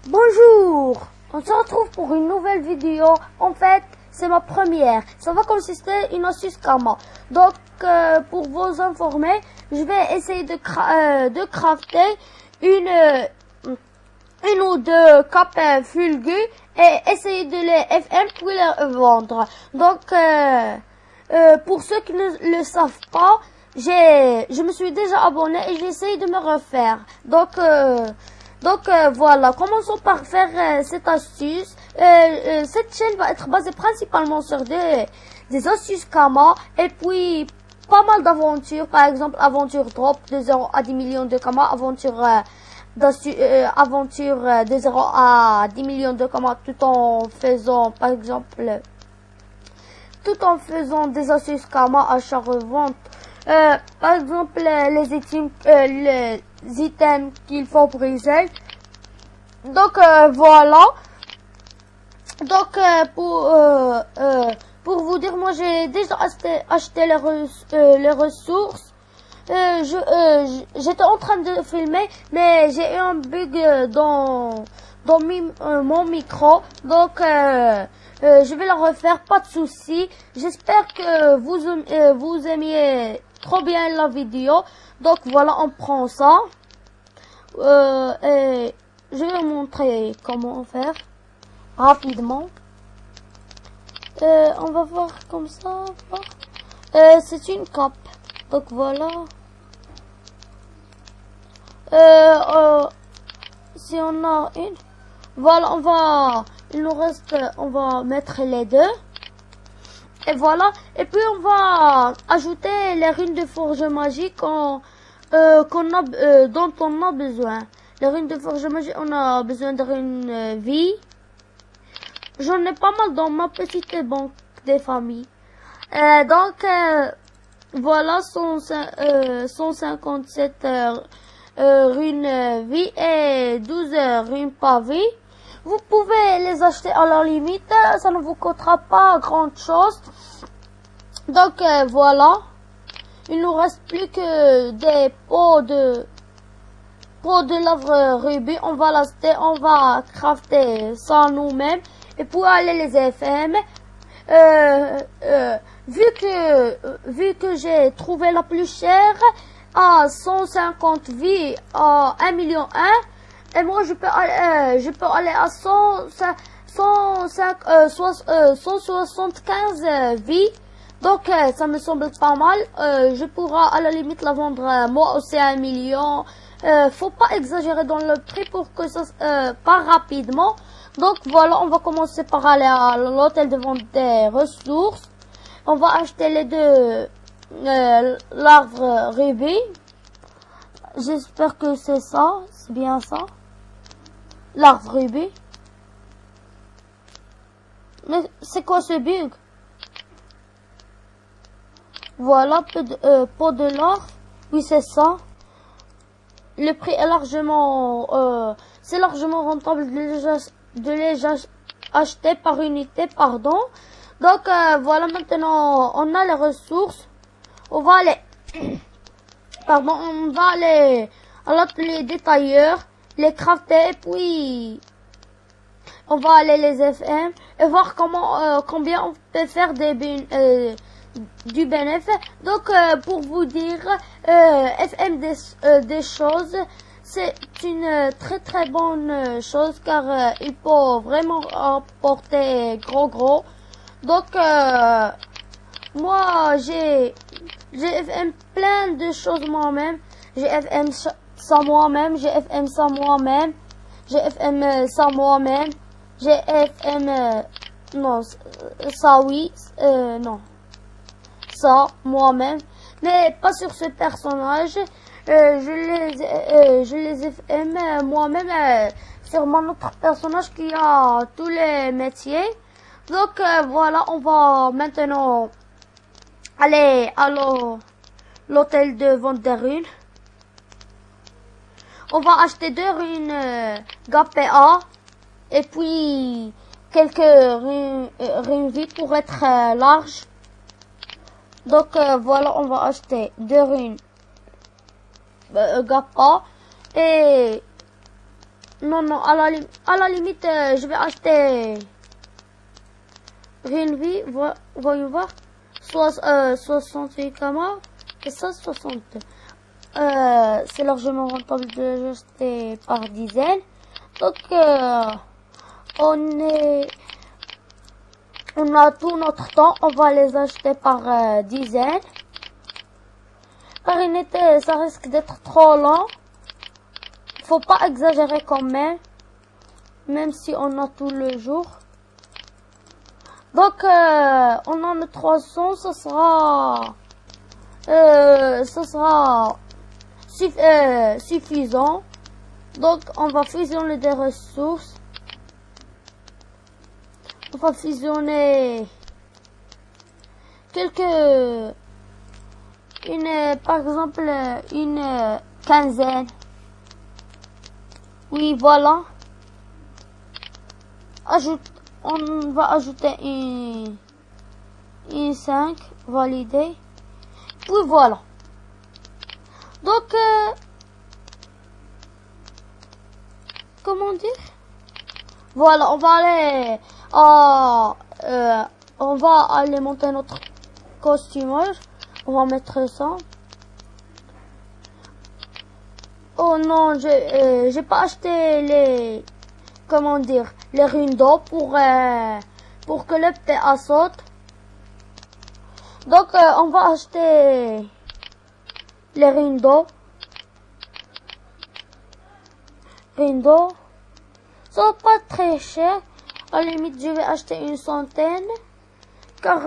Bonjour, on se retrouve pour une nouvelle vidéo. En fait, c'est ma première. Ça va consister une astuce Kama. Donc, pour vous informer, je vais essayer de crafter une ou deux capes fulgu et essayer de les FM puis les vendre. Donc, pour ceux qui ne le savent pas, je me suis déjà abonné et j'essaye de me refaire. Donc voilà, commençons par faire cette astuce. Cette chaîne va être basée principalement sur des astuces Kama et puis pas mal d'aventures. Par exemple, aventure drop de 0 à 10 millions de Kama, aventure de 0 à 10 millions de Kama, tout en faisant, par exemple, des astuces Kama achat-revente. Par exemple, les items qu'il faut briser. Donc voilà. Donc pour vous dire, moi j'ai déjà acheté les ressources. J'étais en train de filmer, mais j'ai eu un bug dans mon micro. Donc je vais le refaire, pas de souci. J'espère que vous aimiez trop bien la vidéo. Donc voilà, on prend ça. Et je vais vous montrer comment faire rapidement. On va voir comme ça. C'est une cape. Donc voilà. Si on a une, voilà, on va mettre les deux. Et voilà. Et puis on va ajouter les runes de forge magique dont on a besoin. Les runes de forge magique, on a besoin de runes vie. J'en ai pas mal dans ma petite banque des familles. Donc voilà, 157 runes vie et 12 runes pas vie. Vous pouvez les acheter à la limite, ça ne vous coûtera pas grand chose. Donc voilà, il nous reste plus que des pots de lave rubis. On va l'acheter, on va crafter ça nous-mêmes et pour aller les FM. Vu que j'ai trouvé la plus chère à 150 vies à 1 million 1, et moi je peux aller à 175 vies. Donc ça me semble pas mal. Je pourrais à la limite la vendre moi aussi à 1 million. Faut pas exagérer dans le prix pour que ça part rapidement. Donc voilà, on va commencer par aller à l'hôtel de vente des ressources. On va acheter les deux l'arbre rubis. J'espère que c'est ça, c'est bien ça. L'arbre rubis. Mais c'est quoi ce bug? Voilà, pot de l'or. Oui, c'est ça. Le prix est largement, c'est largement rentable de les acheter par unité, pardon. Donc voilà, maintenant on a les ressources. On va aller à l'atelier détailleur, les crafter, puis on va aller les FM et voir combien on peut faire du bénéfice. Donc pour vous dire, FM des choses, c'est une très bonne chose car il peut vraiment apporter gros. Donc moi j'ai FM plein de choses moi-même. J'ai FM ça moi-même, j'ai FM ça moi-même, j'ai FM ça moi-même, j'ai FM non ça oui non ça moi-même, mais pas sur ce personnage. Je les FM moi-même sur mon autre personnage qui a tous les métiers. Donc voilà, on va maintenant aller à l'hôtel de vente des runes. On va acheter 2 runes GPA et puis quelques runes vie pour être large. Donc voilà, on va acheter 2 runes GPA et Non, à la limite, je vais acheter Renvi, voyons voir. 68 camas et ça 60. C'est largement rentable de l'acheter par dizaine. Donc, on a tout notre temps, on va les acheter par dizaines. Par unité, ça risque d'être trop lent. Faut pas exagérer quand même si on a tout le jour. Donc, on en a 300, ça sera suffisant. Donc, on va fusionner des ressources. On va fusionner par exemple, une quinzaine. Oui, voilà. On va ajouter une 5, valider. Puis voilà. Donc, comment dire? Voilà, on va aller monter notre costumage. On va mettre ça. Oh non, j'ai pas acheté les runes d'eau pour que le PA saute. Donc, on va acheter les runes d'eau. Ça va pas très cher. À la limite, je vais acheter une centaine. Car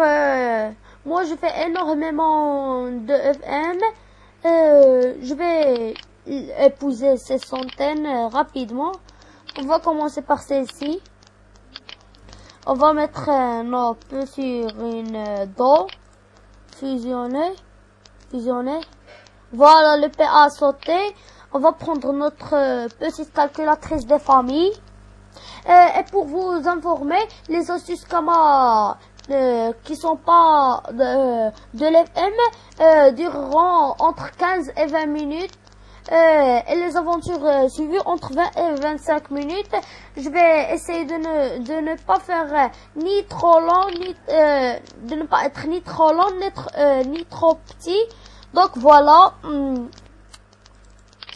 moi, je fais énormément de FM. Je vais épouser ces centaines rapidement. On va commencer par celle-ci. On va mettre nos petits runes d'eau. Fusionner. Voilà, le PA a sauté. On va prendre notre petite calculatrice des familles. Et pour vous informer, les astuces Kama qui sont pas de l'FM dureront entre 15 et 20 minutes. Et les aventures suivies entre 20 et 25 minutes. Je vais essayer de ne pas faire ni trop long, de ne pas être ni trop long, ni trop petit. Donc voilà.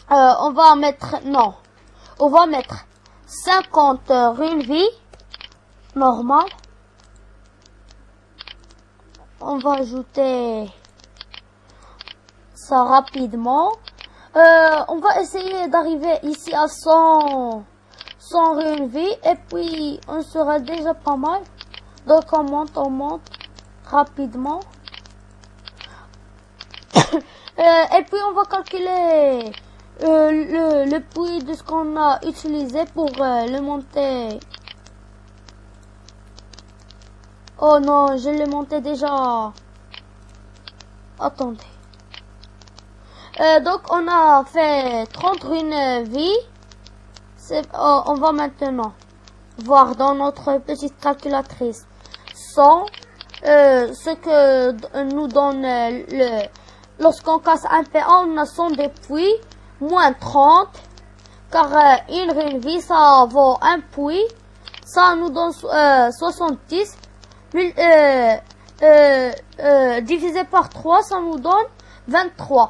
On va mettre 50 runes vie normal. On va ajouter ça rapidement. On va essayer d'arriver ici à 100 runes vie et puis on sera déjà pas mal. Donc on monte rapidement. Et puis on va calculer le prix de ce qu'on a utilisé pour le monter. Oh non, je l'ai monté déjà. Attendez. Donc on a fait 30 runes vie. On va maintenant voir dans notre petite calculatrice 100 ce que nous donne lorsqu'on casse un PA, on a 100 depuis moins 30 car une rune vie ça vaut un puits, ça nous donne 70 divisé par 3 ça nous donne 23.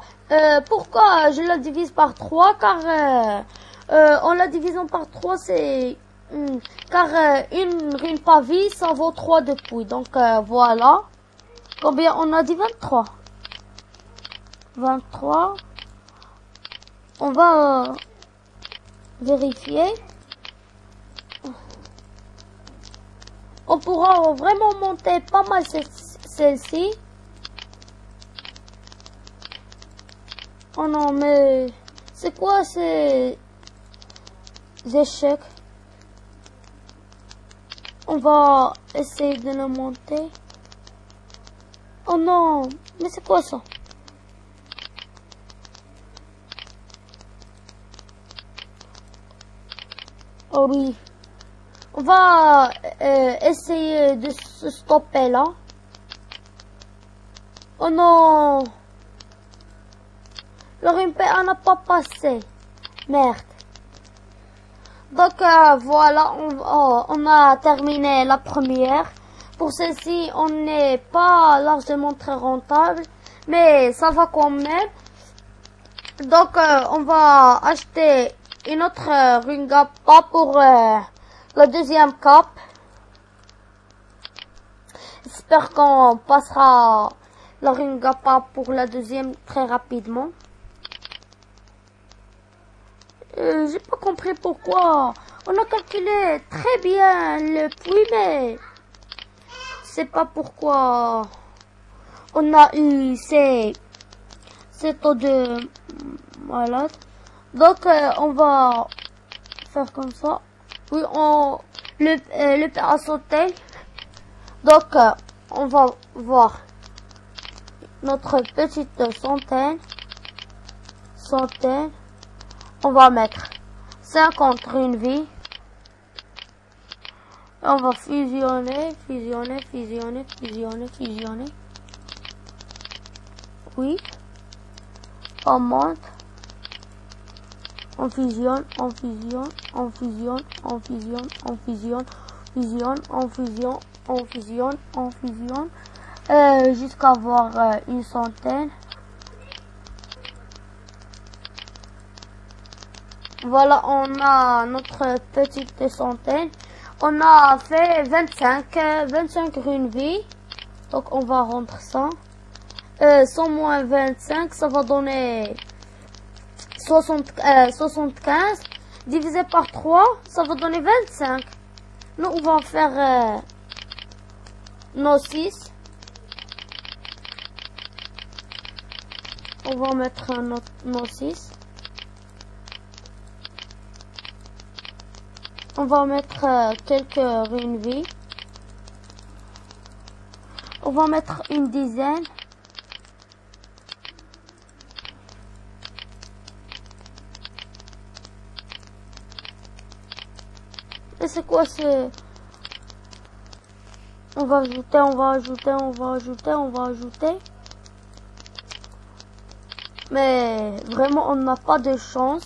Pourquoi je la divise par 3? Car en la divisant par 3 c'est car une rune pavie ça vaut 3 depuis. Donc voilà. Combien on a dit? 23. On va vérifier. On pourra vraiment monter pas mal celle-ci. Oh non, mais c'est quoi ces échecs? On va essayer de le monter. Oh non, mais c'est quoi ça? Oh oui. On va essayer de se stopper là. Oh non. Le RMPA n'a pas passé. Merde. Donc voilà, on a terminé la première. Pour celle-ci, on n'est pas largement très rentable, mais ça va quand même. Donc on va acheter une autre Ringapa pour la deuxième cap. J'espère qu'on passera la Ringapa pour la deuxième très rapidement. J'ai pas compris pourquoi. On a calculé très bien le puits, mais c'est pas pourquoi on a eu ces taux de malade. Donc on va faire comme ça. Oui, le P a sauté. Donc on va voir notre petite centaine. On va mettre 51 vies. On va fusionner. Oui. On monte. On fusionne. Jusqu'à avoir une centaine. Voilà, on a notre petite centaine. On a fait 25 runes vie. Donc on va rendre ça. 100 moins 25, ça va donner 75. Divisé par 3, ça va donner 25. Nous, on va faire nos 6. On va mettre nos 6. On va mettre quelques runes vie. On va mettre une dizaine. Et c'est quoi ce... On va ajouter. Mais vraiment, on n'a pas de chance.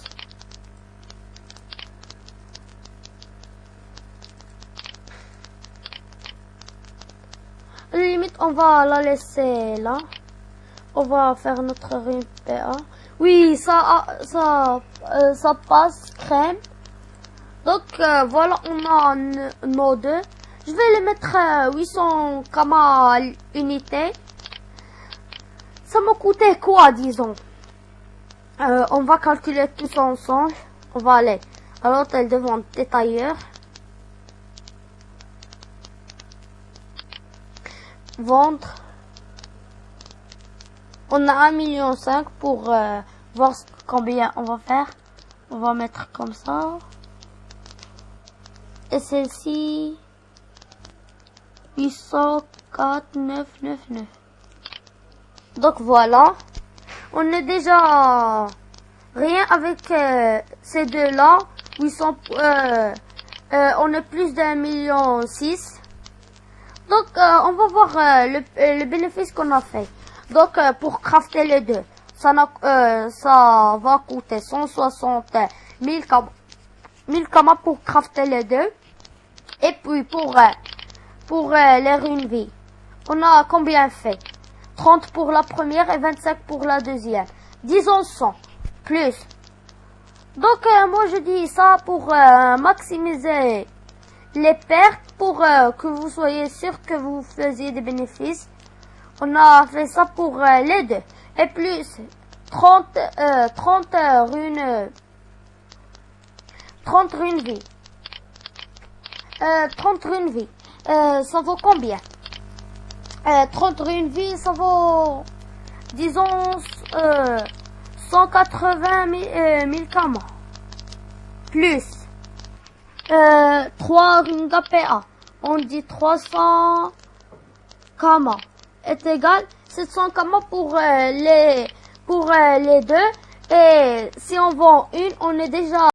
À la limite, on va la laisser là. On va faire notre RPA. Oui, ça passe crème. Donc voilà, on a nos deux. Je vais les mettre 800 kama unité. Ça m'a coûté quoi, disons? On va calculer tous ensemble. On va aller à l'hôtel de vente détailleur. Vendre. On a 1,5 million pour voir combien on va faire. On va mettre comme ça. Et celle-ci 804,999. Donc voilà. On est déjà rien avec ces deux-là. On est plus d'1,6 million. Donc on va voir le bénéfice qu'on a fait. Donc pour crafter les deux, ça va coûter 160 000 kama pour crafter les deux. Et puis pour les runes vie, on a combien fait? 30 pour la première et 25 pour la deuxième. Disons 100 plus. Donc moi je dis ça pour maximiser les pertes, pour que vous soyez sûr que vous faisiez des bénéfices. On a fait ça pour les deux. Et plus 30 runes vie. 30 runes vie. Ça vaut combien? 30 runes vie, ça vaut, disons, 180 000 kama. Plus 3 Ringapa. On dit 300 kama est égal 700 kama pour les deux. Et si on vend une, on est déjà